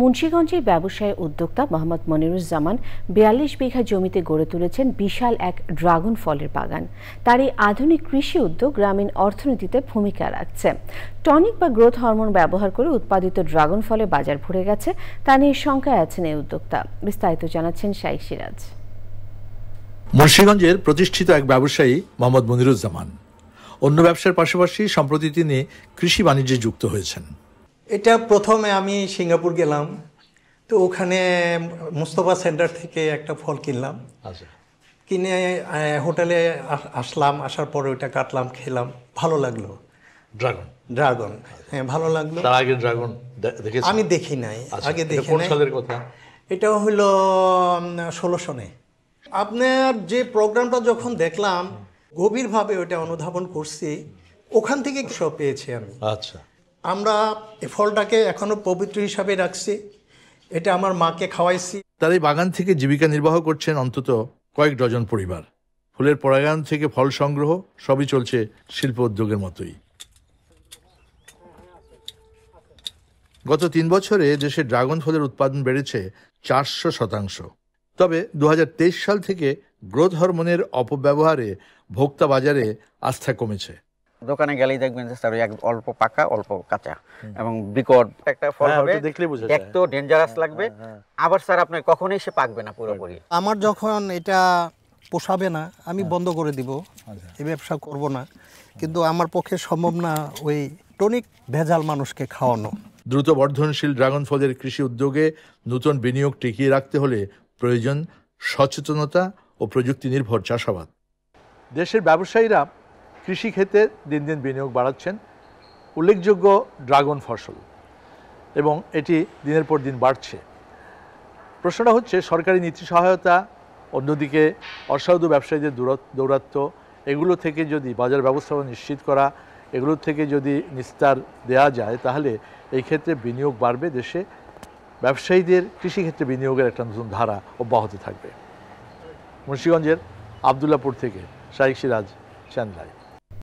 মুন্সিগঞ্জের ব্যবসায়ী উদ্যোক্তা মোহাম্মদ মনিরুজ্জামান ৪২ বিঘা জমিতে গড়ে তুলেছেন বিশাল এক ড্রাগন ফলের বাগান। তার এই আধুনিক কৃষি উদ্যোগ গ্রামীণ অর্থনীতিতে ভূমিকা রাখছে। টনিক বা গ্রোথ হরমোন ব্যবহার করে উৎপাদিত ড্রাগন ফলে বাজার ভরে গেছে, তা নিয়ে শঙ্কায় আছেন এই উদ্যোক্তা। বিস্তারিত জানাচ্ছেন শাইখ সিরাজ। মুন্সিগঞ্জের প্রতিষ্ঠিত এক ব্যবসায়ী মোহাম্মদ মনিরুজ্জামান অন্য ব্যবসার পাশাপাশি সম্প্রতি তিনি কৃষি বাণিজ্যে যুক্ত হয়েছেন। এটা প্রথমে আমি সিঙ্গাপুর গেলাম, তো ওখানে মুস্তফা সেন্টার থেকে একটা ফল কিনলাম। কিনে হোটেলে আসলাম, আসার পরে ওইটা কাটলাম, খেলাম, ভালো লাগলো। ড্রাগন হ্যাঁ ভালো লাগলো। তার আগে ড্রাগন আমি দেখি নাই, আগে দেখি নাই। এটা হলো 16 সনে। আপনার যে প্রোগ্রামটা যখন দেখলাম গভীরভাবে ওইটা অনুধাবন করছি, ওখান থেকে সব পেয়েছি আমি। আচ্ছা, আমরা এই ফলটাকে এখনো পবিত্র হিসাবে রাখছি, এটা আমার মাকে খাওয়াইছি। তার এই বাগান থেকে জীবিকা নির্বাহ করছেন অন্তত কয়েক ডজন পরিবার। ফুলের পরাগায়ন থেকে ফল সংগ্রহ সবই চলছে শিল্প উদ্যোগের মতোই। গত 3 বছরে দেশে ড্রাগন ফলের উৎপাদন বেড়েছে 400%। তবে 2023 সাল থেকে গ্রোথ হরমোনের অপব্যবহারে ভোক্তা বাজারে আস্থা কমেছে। দোকানে গেলেই দেখবেন যে স্যার অল্প পাকা অল্প কাঁচা এবং বিকট একটা ফল হবে, দেখতেও ডেঞ্জারাস লাগবে। আবার স্যার আপনার কখনোই সে পাকবে না পুরোপুরি। আমার যখন এটা পোষাবে না আমি বন্ধ করে দিব, এই ব্যবসা করব না। কিন্তু আমার পক্ষে সম্ভব না ওই টনিক ভেজাল মানুষকে খাওয়ানো। দ্রুত বর্ধনশীল ড্রাগন ফলের কৃষি উদ্যোগে নতুন বিনিয়োগ টিকিয়ে রাখতে হলে প্রয়োজন সচেতনতা ও প্রযুক্তি নির্ভর চাষাবাদ। দেশের ব্যবসায়ীরা কৃষি ক্ষেত্রে দিন দিন বিনিয়োগ বাড়াচ্ছেন। উল্লেখযোগ্য ড্রাগন ফসল এবং এটি দিনের পর দিন বাড়ছে। প্রশ্নটা হচ্ছে সরকারি নীতি সহায়তা, অন্যদিকে অসাধু ব্যবসায়ীদের দৌরাত্ম্য, এগুলো থেকে যদি বাজার ব্যবস্থাপনা নিশ্চিত করা, এগুলো থেকে যদি নিস্তার দেওয়া যায় তাহলে এই ক্ষেত্রে বিনিয়োগ বাড়বে। দেশে ব্যবসায়ীদের কৃষিক্ষেত্রে বিনিয়োগের একটা নতুন ধারা অব্যাহত থাকবে। মুন্সিগঞ্জের আবদুল্লাপুর থেকে শাইখ সিরাজ, চ্যানেল আই।